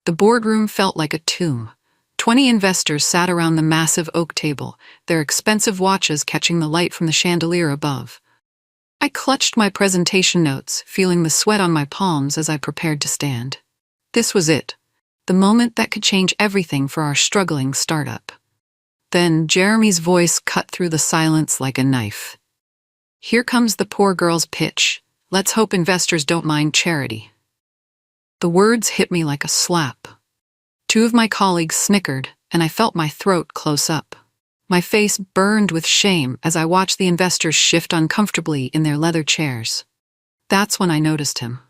The boardroom felt like a tomb. 20 investors sat around the massive oak table, their expensive watches catching the light from the chandelier above. I clutched my presentation notes, feeling the sweat on my palms as I prepared to stand. This was it, the moment that could change everything for our struggling startup. Then Jeremy's voice cut through the silence like a knife. "Here comes the poor girl's pitch. Let's hope investors don't mind charity." The words hit me like a slap. Two of my colleagues snickered, and I felt my throat close up. My face burned with shame as I watched the investors shift uncomfortably in their leather chairs. That's when I noticed him.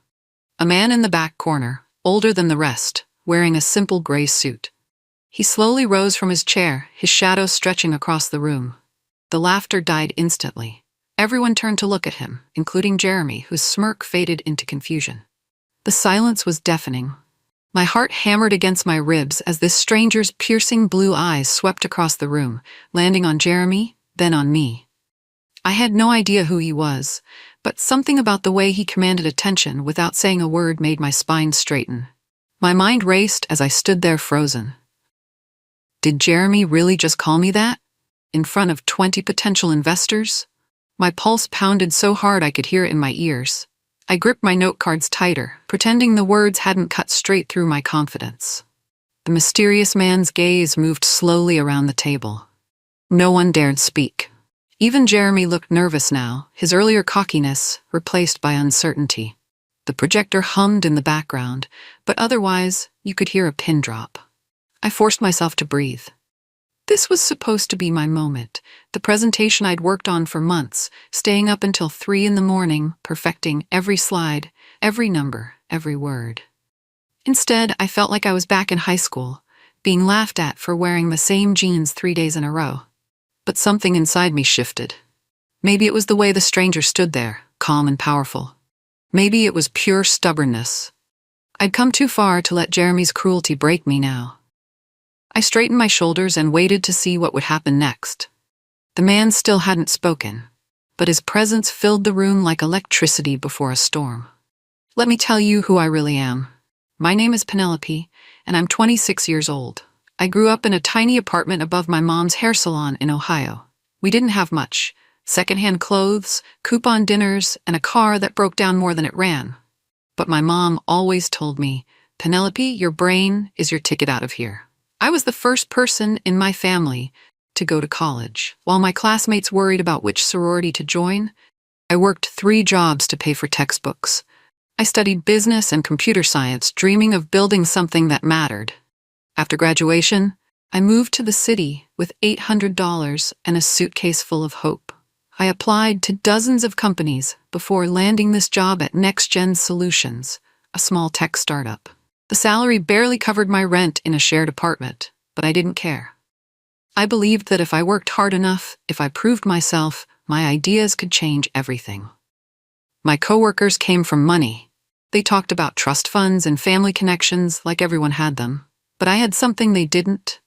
A man in the back corner, older than the rest, wearing a simple gray suit. He slowly rose from his chair, his shadow stretching across the room. The laughter died instantly. Everyone turned to look at him, including Jeremy, whose smirk faded into confusion. The silence was deafening. My heart hammered against my ribs as this stranger's piercing blue eyes swept across the room, landing on Jeremy, then on me. I had no idea who he was, but something about the way he commanded attention without saying a word made my spine straighten. My mind raced as I stood there frozen. Did Jeremy really just call me that? In front of 20 potential investors? My pulse pounded so hard I could hear it in my ears. I gripped my note cards tighter, pretending the words hadn't cut straight through my confidence. The mysterious man's gaze moved slowly around the table. No one dared speak. Even Jeremy looked nervous now, his earlier cockiness replaced by uncertainty. The projector hummed in the background, but otherwise, you could hear a pin drop. I forced myself to breathe. This was supposed to be my moment, the presentation I'd worked on for months, staying up until 3 in the morning, perfecting every slide, every number, every word. Instead, I felt like I was back in high school, being laughed at for wearing the same jeans 3 days in a row. But something inside me shifted. Maybe it was the way the stranger stood there, calm and powerful. Maybe it was pure stubbornness. I'd come too far to let Jeremy's cruelty break me now. I straightened my shoulders and waited to see what would happen next. The man still hadn't spoken, but his presence filled the room like electricity before a storm. "Let me tell you who I really am. My name is Penelope, and I'm 26 years old. I grew up in a tiny apartment above my mom's hair salon in Ohio. We didn't have much: secondhand clothes, coupon dinners, and a car that broke down more than it ran. But my mom always told me, 'Penelope, your brain is your ticket out of here.' I was the first person in my family to go to college. While my classmates worried about which sorority to join, I worked 3 jobs to pay for textbooks. I studied business and computer science, dreaming of building something that mattered. After graduation, I moved to the city with $800 and a suitcase full of hope. I applied to dozens of companies before landing this job at Next Gen Solutions, a small tech startup. The salary barely covered my rent in a shared apartment, but I didn't care. I believed that if I worked hard enough, if I proved myself, my ideas could change everything. My coworkers came from money. They talked about trust funds and family connections like everyone had them. But I had something they didn't: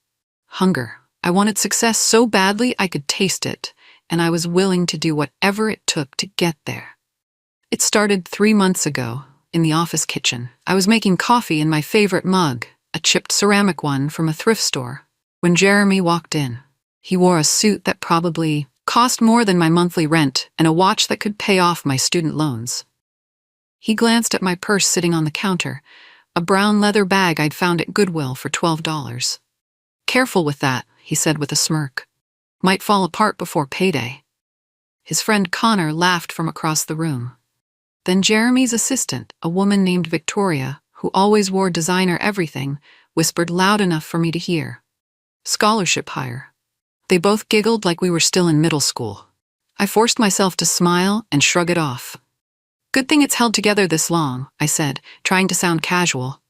hunger. I wanted success so badly I could taste it, and I was willing to do whatever it took to get there. It started 3 months ago. In the office kitchen, I was making coffee in my favorite mug, a chipped ceramic one from a thrift store, when Jeremy walked in. He wore a suit that probably cost more than my monthly rent and a watch that could pay off my student loans. He glanced at my purse sitting on the counter, a brown leather bag I'd found at Goodwill for $12. "Careful with that," he said with a smirk. "Might fall apart before payday." His friend Connor laughed from across the room. Then Jeremy's assistant, a woman named Victoria, who always wore designer everything, whispered loud enough for me to hear, "Scholarship hire." They both giggled like we were still in middle school. I forced myself to smile and shrug it off. "Good thing it's held together this long," I said, trying to sound casual.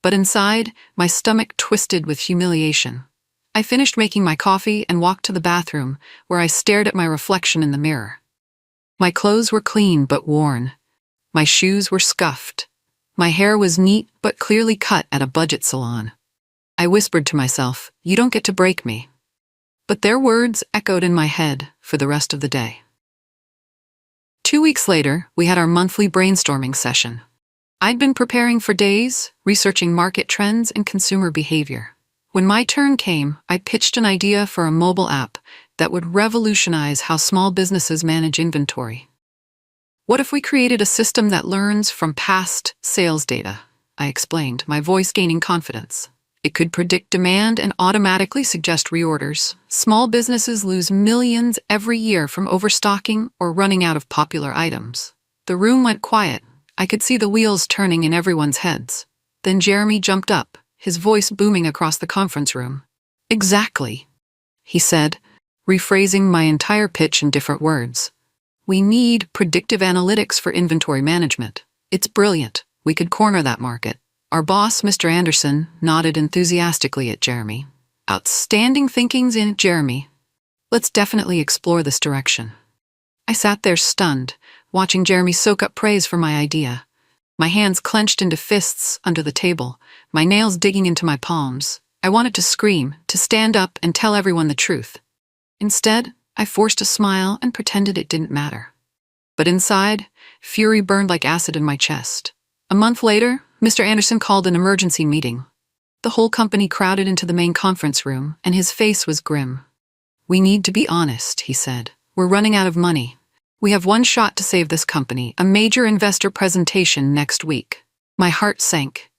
But inside, my stomach twisted with humiliation. I finished making my coffee and walked to the bathroom, where I stared at my reflection in the mirror. My clothes were clean but worn. My shoes were scuffed. My hair was neat but clearly cut at a budget salon. I whispered to myself, "You don't get to break me." But their words echoed in my head for the rest of the day. 2 weeks later, we had our monthly brainstorming session. I'd been preparing for days, researching market trends and consumer behavior. When my turn came, I pitched an idea for a mobile app that would revolutionize how small businesses manage inventory. What if we created a system that learns from past sales data? I explained, my voice gaining confidence. It could predict demand and automatically suggest reorders. Small businesses lose millions every year from overstocking or running out of popular items. The room went quiet. I could see the wheels turning in everyone's heads. Then Jeremy jumped up, his voice booming across the conference room. Exactly, he said, rephrasing my entire pitch in different words. We need predictive analytics for inventory management. It's brilliant. We could corner that market. Our boss, Mr. Anderson, nodded enthusiastically at Jeremy. Outstanding thinkings in it, Jeremy. Let's definitely explore this direction. I sat there stunned, watching Jeremy soak up praise for my idea. My hands clenched into fists under the table, my nails digging into my palms. I wanted to scream, to stand up and tell everyone the truth. Instead, I forced a smile and pretended it didn't matter. But inside, fury burned like acid in my chest. A month later, Mr. Anderson called an emergency meeting. The whole company crowded into the main conference room, and his face was grim. We need to be honest, he said. We're running out of money. We have one shot to save this company, a major investor presentation next week. My heart sank.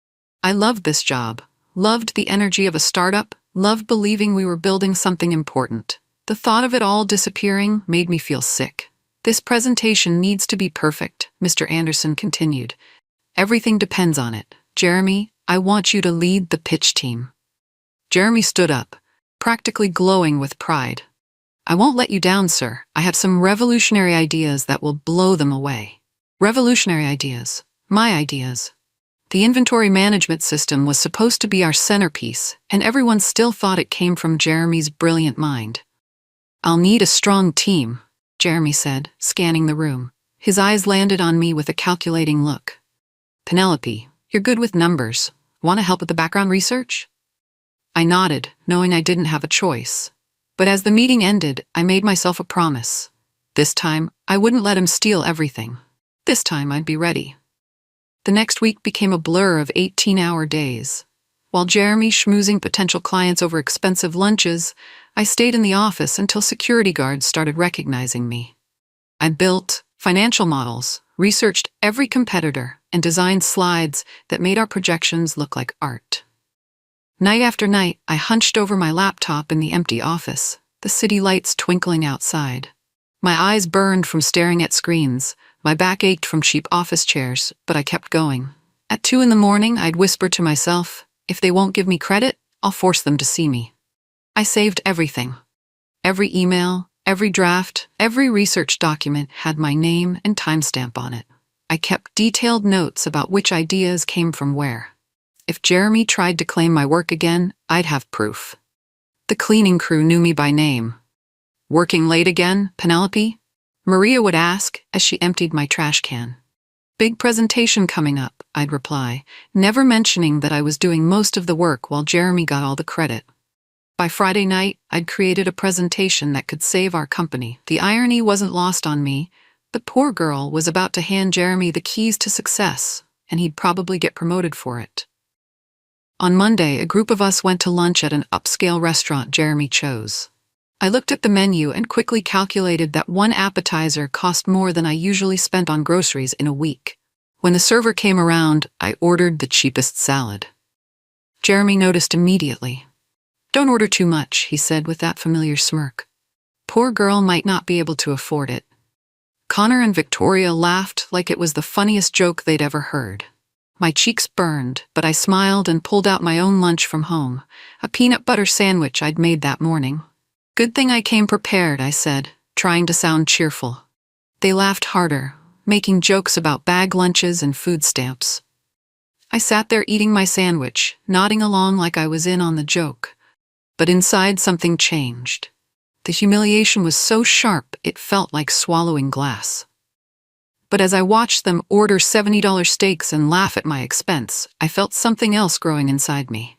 I loved this job, loved the energy of a startup, loved believing we were building something important. The thought of it all disappearing made me feel sick. This presentation needs to be perfect, Mr. Anderson continued. Everything depends on it. Jeremy, I want you to lead the pitch team. Jeremy stood up, practically glowing with pride. I won't let you down, sir. I have some revolutionary ideas that will blow them away. Revolutionary ideas. My ideas. The inventory management system was supposed to be our centerpiece, and everyone still thought it came from Jeremy's brilliant mind. I'll need a strong team, Jeremy said, scanning the room. His eyes landed on me with a calculating look. Penelope, you're good with numbers. Want to help with the background research? I nodded, knowing I didn't have a choice. But as the meeting ended, I made myself a promise. This time, I wouldn't let him steal everything. This time, I'd be ready. The next week became a blur of 18-hour days. While Jeremy schmoozing potential clients over expensive lunches, I stayed in the office until security guards started recognizing me. I built financial models, researched every competitor, and designed slides that made our projections look like art. Night after night, I hunched over my laptop in the empty office, the city lights twinkling outside. My eyes burned from staring at screens, my back ached from cheap office chairs, but I kept going. At 2 a.m, I'd whisper to myself, if they won't give me credit, I'll force them to see me. I saved everything. Every email, every draft, every research document had my name and timestamp on it. I kept detailed notes about which ideas came from where. If Jeremy tried to claim my work again, I'd have proof. The cleaning crew knew me by name. Working late again, Penelope? Maria would ask as she emptied my trash can. Big presentation coming up, I'd reply, never mentioning that I was doing most of the work while Jeremy got all the credit. By Friday night, I'd created a presentation that could save our company. The irony wasn't lost on me. The poor girl was about to hand Jeremy the keys to success, and he'd probably get promoted for it. On Monday, a group of us went to lunch at an upscale restaurant Jeremy chose. I looked at the menu and quickly calculated that one appetizer cost more than I usually spent on groceries in a week. When the server came around, I ordered the cheapest salad. Jeremy noticed immediately. Don't order too much, he said with that familiar smirk. Poor girl might not be able to afford it. Connor and Victoria laughed like it was the funniest joke they'd ever heard. My cheeks burned, but I smiled and pulled out my own lunch from home, a peanut butter sandwich I'd made that morning. Good thing I came prepared, I said, trying to sound cheerful. They laughed harder, making jokes about bag lunches and food stamps. I sat there eating my sandwich, nodding along like I was in on the joke. But inside something changed. The humiliation was so sharp it felt like swallowing glass. But as I watched them order $70 steaks and laugh at my expense, I felt something else growing inside me.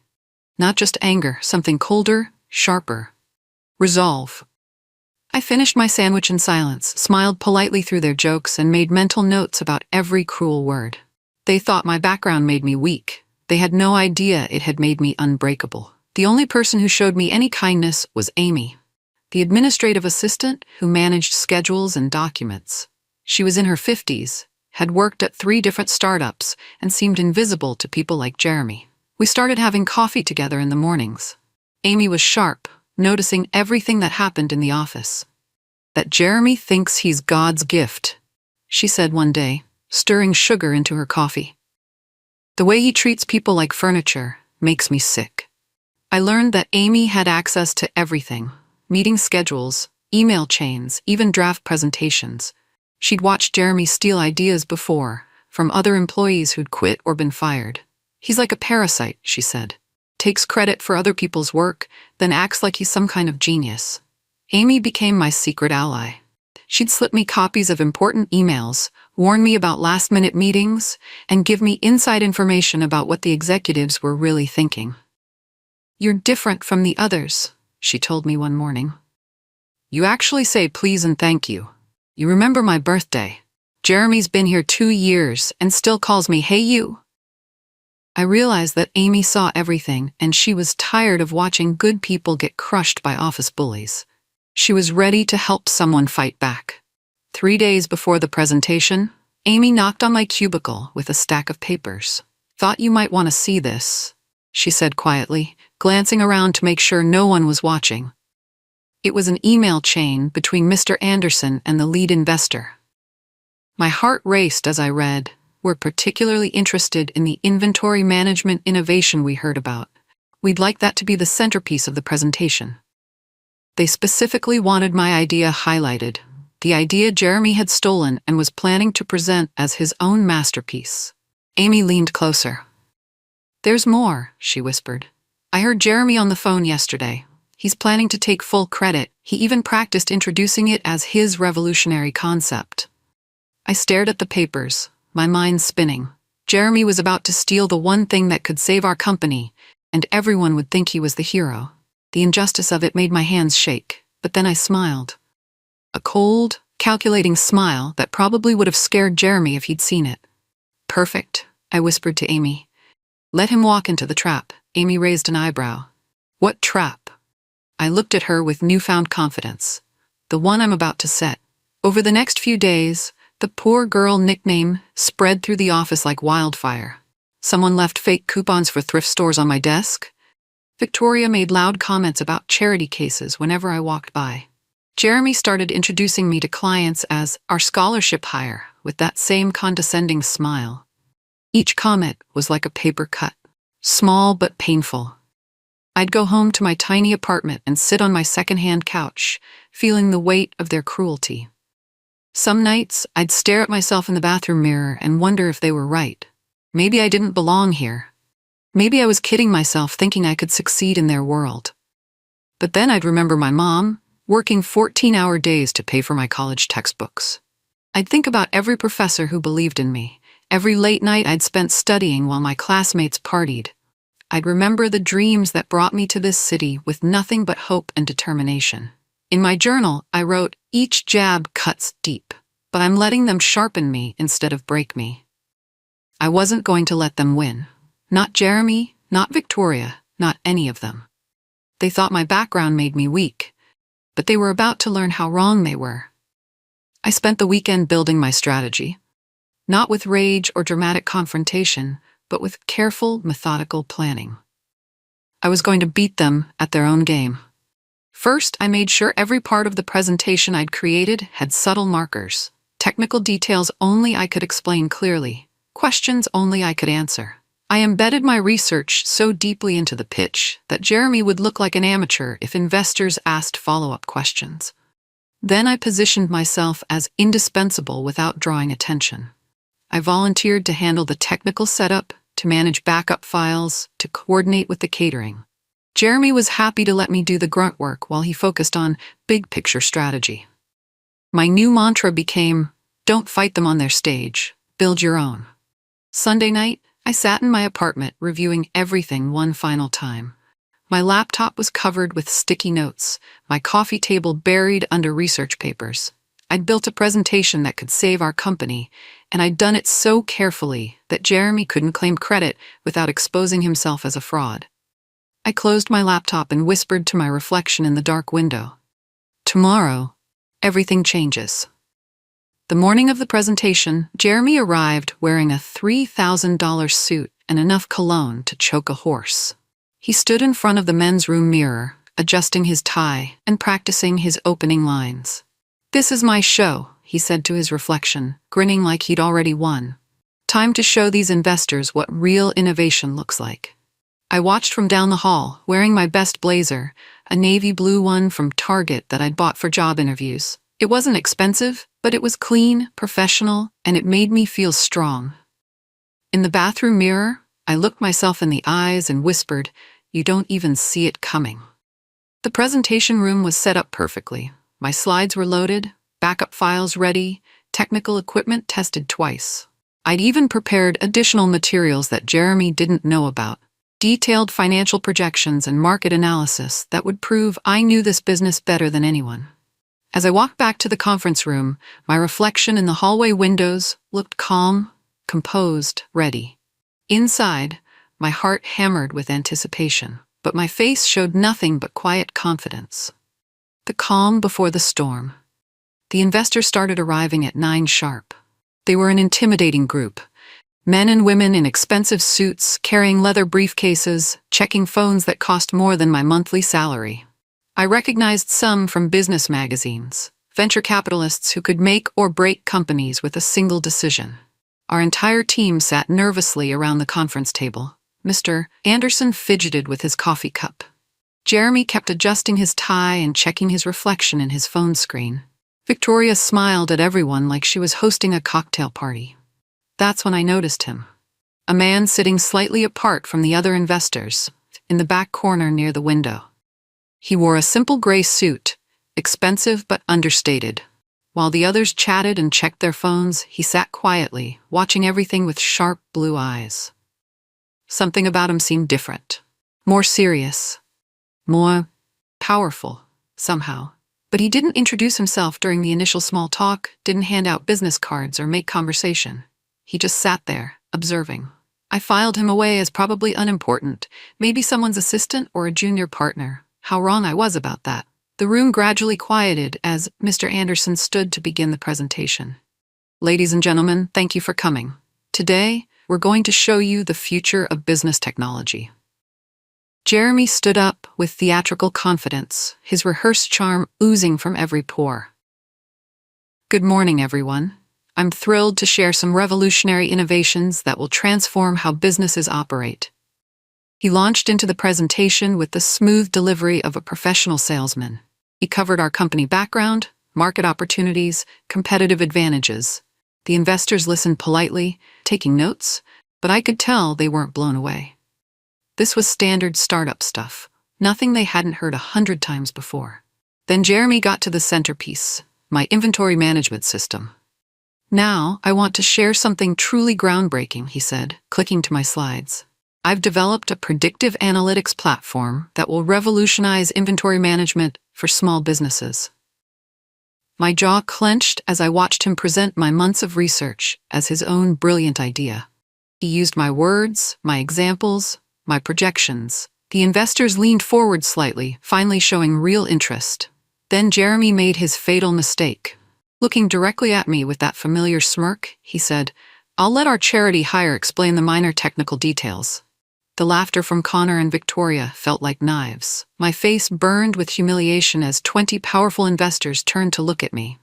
Not just anger, something colder, sharper. Resolve. I finished my sandwich in silence, smiled politely through their jokes, and made mental notes about every cruel word. They thought my background made me weak. They had no idea it had made me unbreakable. The only person who showed me any kindness was Amy, the administrative assistant who managed schedules and documents. She was in her 50s, had worked at 3 different startups, and seemed invisible to people like Jeremy. We started having coffee together in the mornings. Amy was sharp, noticing everything that happened in the office. "That Jeremy thinks he's God's gift," she said one day, stirring sugar into her coffee. "The way he treats people like furniture makes me sick." I learned that Amy had access to everything: meeting schedules, email chains, even draft presentations. She'd watched Jeremy steal ideas before, from other employees who'd quit or been fired. "He's like a parasite," she said. "Takes credit for other people's work, then acts like he's some kind of genius." Amy became my secret ally. She'd slip me copies of important emails, warn me about last-minute meetings, and give me inside information about what the executives were really thinking. "You're different from the others," she told me one morning. "You actually say please and thank you. You remember my birthday. Jeremy's been here 2 years and still calls me, 'Hey you.'" I realized that Amy saw everything, and she was tired of watching good people get crushed by office bullies. She was ready to help someone fight back. 3 days before the presentation, Amy knocked on my cubicle with a stack of papers. "Thought you might want to see this," she said quietly, glancing around to make sure no one was watching. It was an email chain between Mr. Anderson and the lead investor. My heart raced as I read. "We're particularly interested in the inventory management innovation we heard about. We'd like that to be the centerpiece of the presentation." They specifically wanted my idea highlighted, the idea Jeremy had stolen and was planning to present as his own masterpiece. Amy leaned closer. "There's more," she whispered. "I heard Jeremy on the phone yesterday. He's planning to take full credit. He even practiced introducing it as his revolutionary concept." I stared at the papers, my mind spinning. Jeremy was about to steal the one thing that could save our company, and everyone would think he was the hero. The injustice of it made my hands shake, but then I smiled. A cold, calculating smile that probably would have scared Jeremy if he'd seen it. "Perfect," I whispered to Amy. "Let him walk into the trap." Amy raised an eyebrow. "What trap?" I looked at her with newfound confidence. "The one I'm about to set." Over the next few days, the poor girl nickname spread through the office like wildfire. Someone left fake coupons for thrift stores on my desk. Victoria made loud comments about charity cases whenever I walked by. Jeremy started introducing me to clients as our scholarship hire with that same condescending smile. Each comment was like a paper cut, small but painful. I'd go home to my tiny apartment and sit on my second-hand couch, feeling the weight of their cruelty. Some nights, I'd stare at myself in the bathroom mirror and wonder if they were right. Maybe I didn't belong here. Maybe I was kidding myself thinking I could succeed in their world. But then I'd remember my mom, working 14-hour days to pay for my college textbooks. I'd think about every professor who believed in me, every late night I'd spent studying while my classmates partied. I'd remember the dreams that brought me to this city with nothing but hope and determination. In my journal, I wrote, "Each jab cuts deep, but I'm letting them sharpen me instead of break me." I wasn't going to let them win. Not Jeremy, not Victoria, not any of them. They thought my background made me weak, but they were about to learn how wrong they were. I spent the weekend building my strategy, not with rage or dramatic confrontation, but with careful, methodical planning. I was going to beat them at their own game. First, I made sure every part of the presentation I'd created had subtle markers, technical details only I could explain clearly, questions only I could answer. I embedded my research so deeply into the pitch that Jeremy would look like an amateur if investors asked follow-up questions. Then I positioned myself as indispensable without drawing attention. I volunteered to handle the technical setup, to manage backup files, to coordinate with the catering. Jeremy was happy to let me do the grunt work while he focused on big-picture strategy. My new mantra became, "Don't fight them on their stage, build your own." Sunday night, I sat in my apartment reviewing everything one final time. My laptop was covered with sticky notes, my coffee table buried under research papers. I'd built a presentation that could save our company, and I'd done it so carefully that Jeremy couldn't claim credit without exposing himself as a fraud. I closed my laptop and whispered to my reflection in the dark window. Tomorrow, everything changes. The morning of the presentation, Jeremy arrived wearing a $3,000 suit and enough cologne to choke a horse. He stood in front of the men's room mirror, adjusting his tie and practicing his opening lines. "This is my show," he said to his reflection, grinning like he'd already won. "Time to show these investors what real innovation looks like." I watched from down the hall, wearing my best blazer, a navy blue one from Target that I'd bought for job interviews. It wasn't expensive, but it was clean, professional, and it made me feel strong. In the bathroom mirror, I looked myself in the eyes and whispered, "You don't even see it coming." The presentation room was set up perfectly. My slides were loaded, backup files ready, technical equipment tested twice. I'd even prepared additional materials that Jeremy didn't know about. Detailed financial projections and market analysis that would prove I knew this business better than anyone. As I walked back to the conference room, my reflection in the hallway windows looked calm, composed, ready. Inside, my heart hammered with anticipation, but my face showed nothing but quiet confidence. The calm before the storm. The investors started arriving at 9 sharp. They were an intimidating group. Men and women in expensive suits, carrying leather briefcases, checking phones that cost more than my monthly salary. I recognized some from business magazines, venture capitalists who could make or break companies with a single decision. Our entire team sat nervously around the conference table. Mr. Anderson fidgeted with his coffee cup. Jeremy kept adjusting his tie and checking his reflection in his phone screen. Victoria smiled at everyone like she was hosting a cocktail party. That's when I noticed him. A man sitting slightly apart from the other investors, in the back corner near the window. He wore a simple gray suit, expensive but understated. While the others chatted and checked their phones, he sat quietly, watching everything with sharp blue eyes. Something about him seemed different. More serious. More powerful, somehow. But he didn't introduce himself during the initial small talk, didn't hand out business cards or make conversation. He just sat there, observing. I filed him away as probably unimportant, maybe someone's assistant or a junior partner. How wrong I was about that. The room gradually quieted as Mr. Anderson stood to begin the presentation. "Ladies and gentlemen, thank you for coming. Today, we're going to show you the future of business technology." Jeremy stood up with theatrical confidence, his rehearsed charm oozing from every pore. "Good morning, everyone. I'm thrilled to share some revolutionary innovations that will transform how businesses operate." He launched into the presentation with the smooth delivery of a professional salesman. He covered our company background, market opportunities, competitive advantages. The investors listened politely, taking notes, but I could tell they weren't blown away. This was standard startup stuff, nothing they hadn't heard 100 times before. Then Jeremy got to the centerpiece, my inventory management system. "Now, I want to share something truly groundbreaking," he said, clicking to my slides. "I've developed a predictive analytics platform that will revolutionize inventory management for small businesses." My jaw clenched as I watched him present my months of research as his own brilliant idea. He used my words, my examples, my projections. The investors leaned forward slightly, finally showing real interest. Then Jeremy made his fatal mistake. Looking directly at me with that familiar smirk, he said, "I'll let our charity hire explain the minor technical details." The laughter from Connor and Victoria felt like knives. My face burned with humiliation as 20 powerful investors turned to look at me.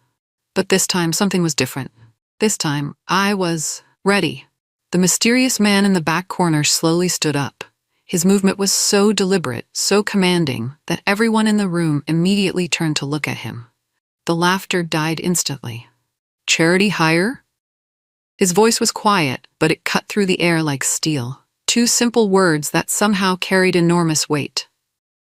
But this time, something was different. This time, I was ready. The mysterious man in the back corner slowly stood up. His movement was so deliberate, so commanding, that everyone in the room immediately turned to look at him. The laughter died instantly. "Charity hire?" His voice was quiet, but it cut through the air like steel. 2 simple words that somehow carried enormous weight.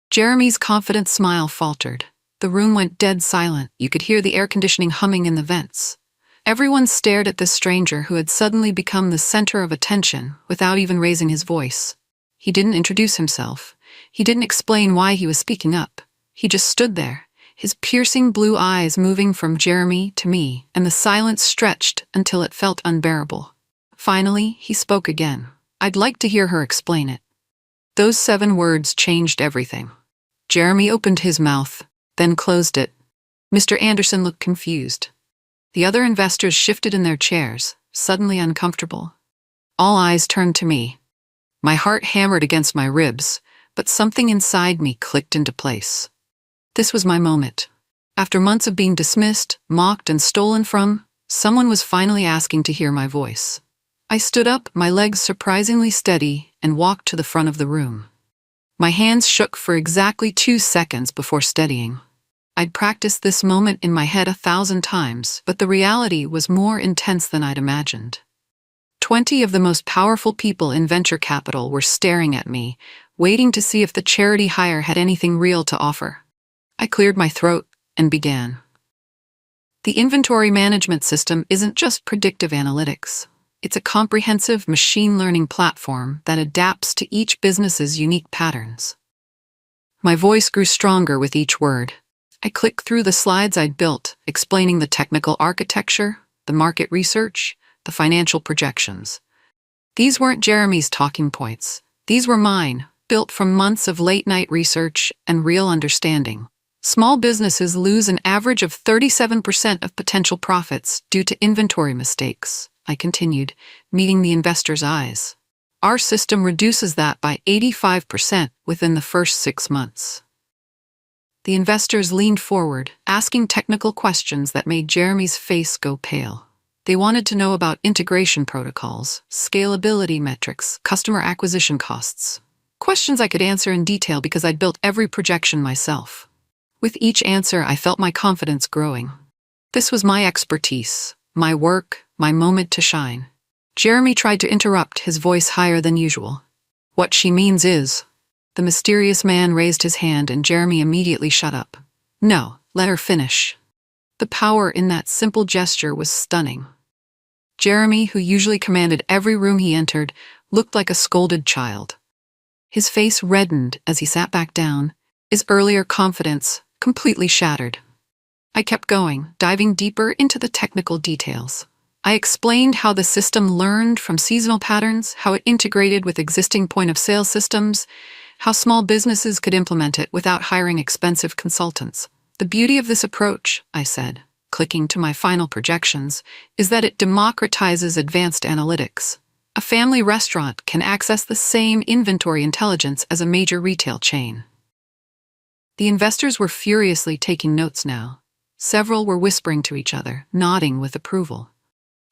Jeremy's confident smile faltered. The room went dead silent. You could hear the air conditioning humming in the vents. Everyone stared at this stranger who had suddenly become the center of attention without even raising his voice. He didn't introduce himself. He didn't explain why he was speaking up. He just stood there, his piercing blue eyes moving from Jeremy to me, and the silence stretched until it felt unbearable. Finally, he spoke again. I'd like to hear her explain it. Those 7 words changed everything. Jeremy opened his mouth, then closed it. Mr. Anderson looked confused. The other investors shifted in their chairs, suddenly uncomfortable. All eyes turned to me. My heart hammered against my ribs, but something inside me clicked into place. This was my moment. After months of being dismissed, mocked, and stolen from, someone was finally asking to hear my voice. I stood up, my legs surprisingly steady, and walked to the front of the room. My hands shook for exactly 2 seconds before steadying. I'd practiced this moment in my head 1,000 times, but the reality was more intense than I'd imagined. 20 of the most powerful people in venture capital were staring at me, waiting to see if the charity hire had anything real to offer. I cleared my throat and began. The inventory management system isn't just predictive analytics. It's a comprehensive machine learning platform that adapts to each business's unique patterns. My voice grew stronger with each word. I clicked through the slides I'd built, explaining the technical architecture, the market research, the financial projections. These weren't Jeremy's talking points. These were mine, built from months of late-night research and real understanding. Small businesses lose an average of 37% of potential profits due to inventory mistakes, I continued, meeting the investor's eyes. Our system reduces that by 85% within the first 6 months. The investors leaned forward, asking technical questions that made Jeremy's face go pale. They wanted to know about integration protocols, scalability metrics, customer acquisition costs. Questions I could answer in detail because I'd built every projection myself. With each answer, I felt my confidence growing. This was my expertise, my work, my moment to shine. Jeremy tried to interrupt, his voice higher than usual. What she means is... The mysterious man raised his hand and Jeremy immediately shut up. No, let her finish. The power in that simple gesture was stunning. Jeremy, who usually commanded every room he entered, looked like a scolded child. His face reddened as he sat back down, his earlier confidence completely shattered. I kept going, diving deeper into the technical details. I explained how the system learned from seasonal patterns, how it integrated with existing point-of-sale systems, how small businesses could implement it without hiring expensive consultants. The beauty of this approach, I said, clicking to my final projections, is that it democratizes advanced analytics. A family restaurant can access the same inventory intelligence as a major retail chain. The investors were furiously taking notes now. Several were whispering to each other, nodding with approval.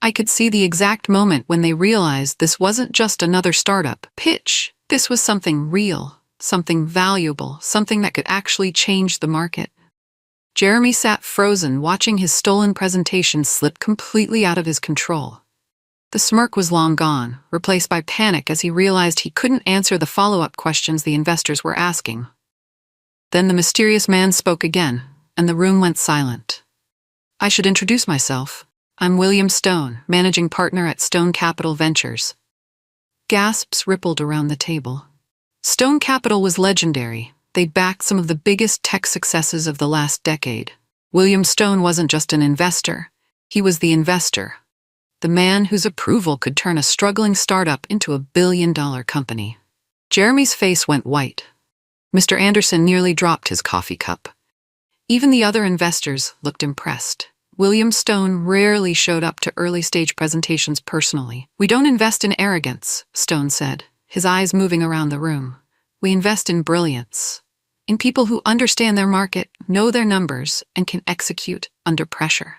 I could see the exact moment when they realized this wasn't just another startup pitch. This was something real, something valuable, something that could actually change the market. Jeremy sat frozen, watching his stolen presentation slip completely out of his control. The smirk was long gone, replaced by panic as he realized he couldn't answer the follow-up questions the investors were asking. Then the mysterious man spoke again, and the room went silent. I should introduce myself. I'm William Stone, managing partner at Stone Capital Ventures. Gasps rippled around the table. Stone Capital was legendary. They'd backed some of the biggest tech successes of the last decade. William Stone wasn't just an investor. He was the investor. The man whose approval could turn a struggling startup into a billion-dollar company. Jeremy's face went white. Mr. Anderson nearly dropped his coffee cup. Even the other investors looked impressed. William Stone rarely showed up to early-stage presentations personally. We don't invest in arrogance, Stone said, his eyes moving around the room. We invest in brilliance. In people who understand their market, know their numbers, and can execute under pressure.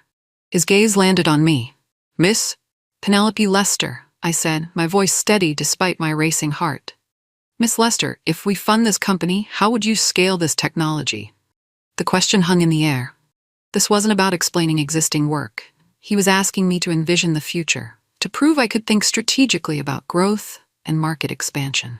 His gaze landed on me. Miss Penelope Lester, I said, my voice steady despite my racing heart. Miss Lester, if we fund this company, how would you scale this technology? The question hung in the air. This wasn't about explaining existing work. He was asking me to envision the future, to prove I could think strategically about growth and market expansion.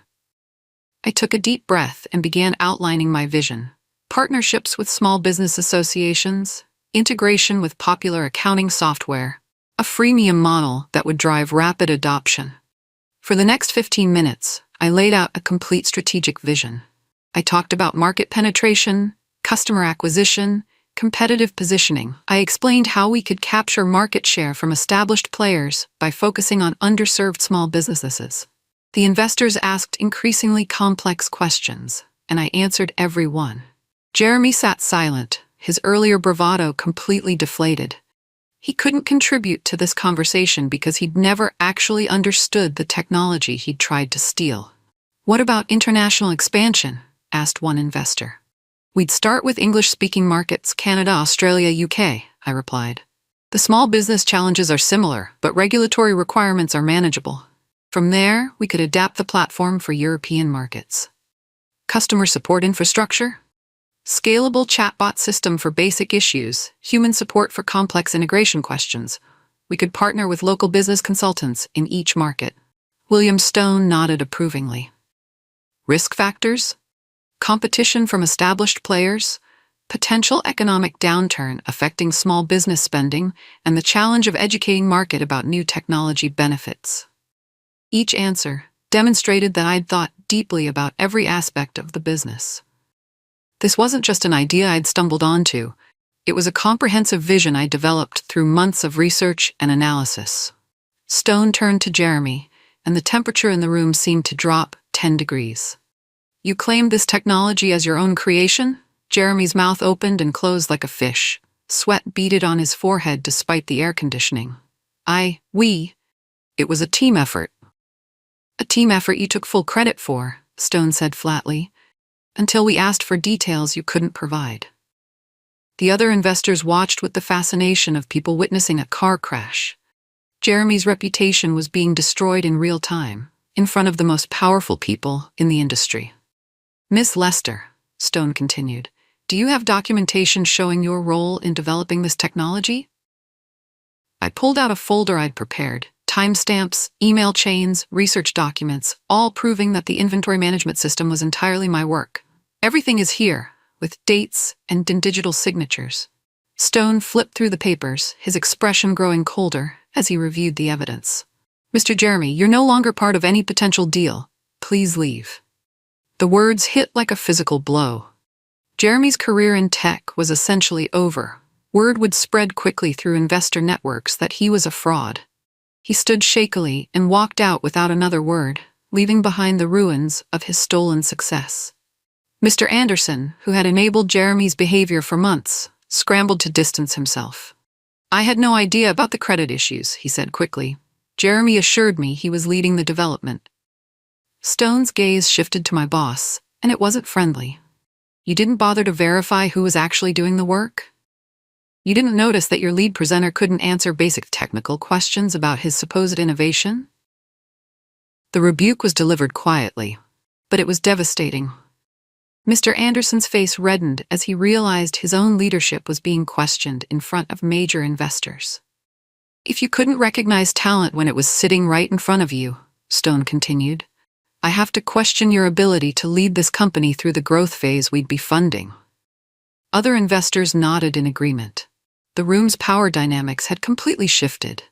I took a deep breath and began outlining my vision. Partnerships with small business associations, integration with popular accounting software, a freemium model that would drive rapid adoption. For the next 15 minutes, I laid out a complete strategic vision. I talked about market penetration, customer acquisition, Competitive positioning. I explained how we could capture market share from established players by focusing on underserved small businesses. The investors asked increasingly complex questions, and I answered every one. Jeremy sat silent, his earlier bravado completely deflated. He couldn't contribute to this conversation because he'd never actually understood the technology he'd tried to steal. "What about international expansion?" asked one investor. "We'd start with English-speaking markets, Canada, Australia, UK, I replied. "The small business challenges are similar, but regulatory requirements are manageable. From there, we could adapt the platform for European markets." Customer support infrastructure? Scalable chatbot system for basic issues, human support for complex integration questions. We could partner with local business consultants in each market. William Stone nodded approvingly. Risk factors? Competition from established players, potential economic downturn affecting small business spending, and the challenge of educating market about new technology benefits. Each answer demonstrated that I'd thought deeply about every aspect of the business. This wasn't just an idea I'd stumbled onto. It was a comprehensive vision I developed through months of research and analysis. Stone turned to Jeremy, and the temperature in the room seemed to drop 10 degrees. "You claimed this technology as your own creation?" Jeremy's mouth opened and closed like a fish. Sweat beaded on his forehead despite the air conditioning. We. It was a team effort." "A team effort you took full credit for," Stone said flatly, "until we asked for details you couldn't provide." The other investors watched with the fascination of people witnessing a car crash. Jeremy's reputation was being destroyed in real time, in front of the most powerful people in the industry. "Miss Lester," Stone continued, "do you have documentation showing your role in developing this technology?" I pulled out a folder I'd prepared, timestamps, email chains, research documents, all proving that the inventory management system was entirely my work. "Everything is here, with dates and in digital signatures." Stone flipped through the papers, his expression growing colder as he reviewed the evidence. "Mr. Jeremy, you're no longer part of any potential deal. Please leave." The words hit like a physical blow. Jeremy's career in tech was essentially over. Word would spread quickly through investor networks that he was a fraud. He stood shakily and walked out without another word, leaving behind the ruins of his stolen success. Mr. Anderson, who had enabled Jeremy's behavior for months, scrambled to distance himself. "I had no idea about the credit issues," he said quickly. "Jeremy assured me he was leading the development." Stone's gaze shifted to my boss, and it wasn't friendly. "You didn't bother to verify who was actually doing the work? You didn't notice that your lead presenter couldn't answer basic technical questions about his supposed innovation?" The rebuke was delivered quietly, but it was devastating. Mr. Anderson's face reddened as he realized his own leadership was being questioned in front of major investors. "If you couldn't recognize talent when it was sitting right in front of you," Stone continued, "I have to question your ability to lead this company through the growth phase we'd be funding." Other investors nodded in agreement. The room's power dynamics had completely shifted.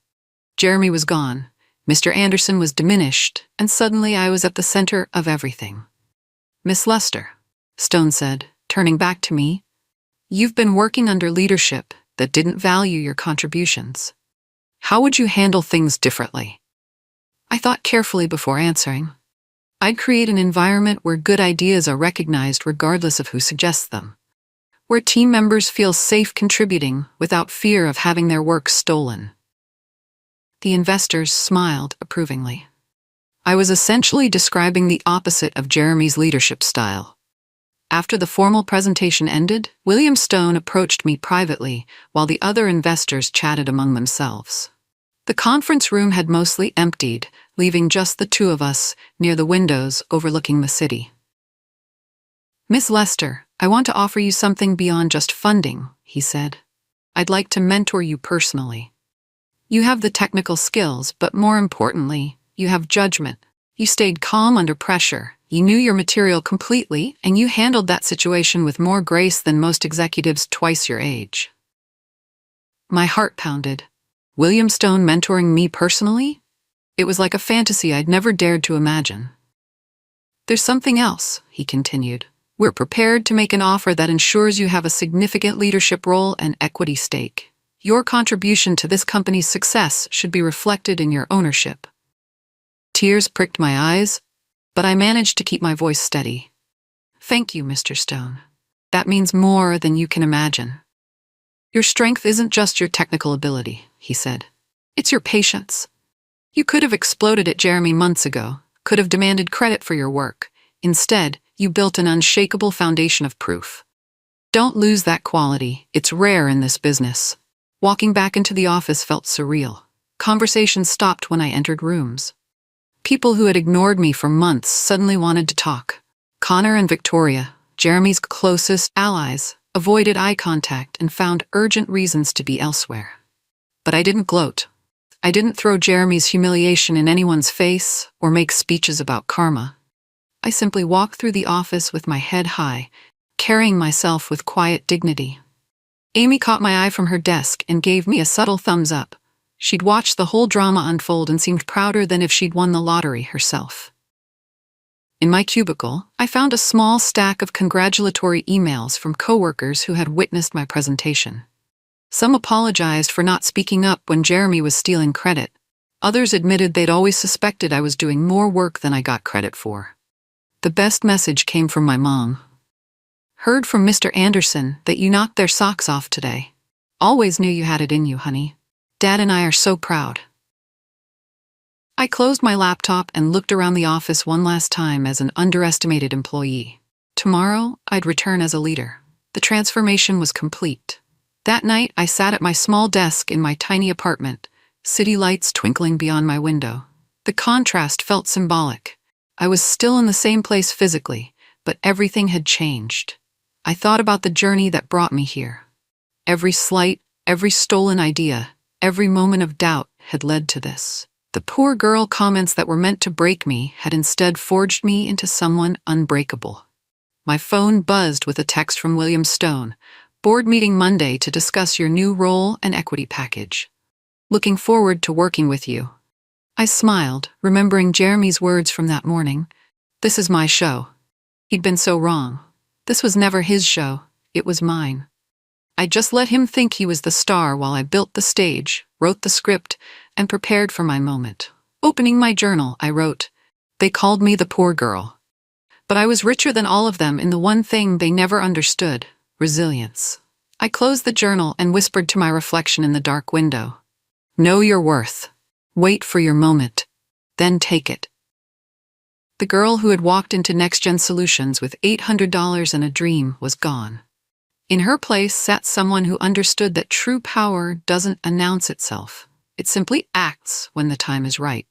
Jeremy was gone, Mr. Anderson was diminished, and suddenly I was at the center of everything. "Miss Lester," Stone said, turning back to me, "you've been working under leadership that didn't value your contributions. How would you handle things differently?" I thought carefully before answering. "I'd create an environment where good ideas are recognized regardless of who suggests them, where team members feel safe contributing without fear of having their work stolen." The investors smiled approvingly. I was essentially describing the opposite of Jeremy's leadership style. After the formal presentation ended, William Stone approached me privately while the other investors chatted among themselves. The conference room had mostly emptied, leaving just the two of us near the windows overlooking the city. "Miss Lester, I want to offer you something beyond just funding," he said. "I'd like to mentor you personally. You have the technical skills, but more importantly, you have judgment. You stayed calm under pressure. You knew your material completely, and you handled that situation with more grace than most executives twice your age." My heart pounded. William Stone mentoring me personally? It was like a fantasy I'd never dared to imagine. "There's something else," he continued. We're prepared to make an offer that ensures you have a significant leadership role and equity stake. Your contribution to this company's success should be reflected in your ownership." Tears pricked my eyes, but I managed to keep my voice steady. "Thank you, Mr. Stone. That means more than you can imagine. Your strength isn't just your technical ability," he said. "It's your patience. You could have exploded at Jeremy months ago, could have demanded credit for your work. Instead, you built an unshakable foundation of proof. Don't lose that quality. It's rare in this business." Walking back into the office felt surreal. Conversations stopped when I entered rooms. People who had ignored me for months suddenly wanted to talk. Connor and Victoria, Jeremy's closest allies, avoided eye contact and found urgent reasons to be elsewhere. But I didn't gloat. I didn't throw Jeremy's humiliation in anyone's face or make speeches about karma. I simply walked through the office with my head high, carrying myself with quiet dignity. Amy caught my eye from her desk and gave me a subtle thumbs up. She'd watched the whole drama unfold and seemed prouder than if she'd won the lottery herself. In my cubicle, I found a small stack of congratulatory emails from coworkers who had witnessed my presentation. Some apologized for not speaking up when Jeremy was stealing credit. Others admitted they'd always suspected I was doing more work than I got credit for. The best message came from my mom. "Heard from Mr. Anderson that you knocked their socks off today. Always knew you had it in you, honey. Dad and I are so proud." I closed my laptop and looked around the office one last time as an underestimated employee. Tomorrow, I'd return as a leader. The transformation was complete. That night, I sat at my small desk in my tiny apartment, city lights twinkling beyond my window. The contrast felt symbolic. I was still in the same place physically, but everything had changed. I thought about the journey that brought me here. Every slight, every stolen idea, every moment of doubt had led to this. The poor girl comments that were meant to break me had instead forged me into someone unbreakable. My phone buzzed with a text from William Stone. "Board meeting Monday to discuss your new role and equity package. Looking forward to working with you." I smiled, remembering Jeremy's words from that morning. This is my show. He'd been so wrong. This was never his show. It was mine. I just let him think he was the star while I built the stage, wrote the script, and prepared for my moment. Opening my journal, I wrote, "They called me the poor girl. But I was richer than all of them in the one thing they never understood, resilience." I closed the journal and whispered to my reflection in the dark window, "Know your worth. Wait for your moment. Then take it." The girl who had walked into Next Gen Solutions with $800 and a dream was gone. In her place sat someone who understood that true power doesn't announce itself. It simply acts when the time is right.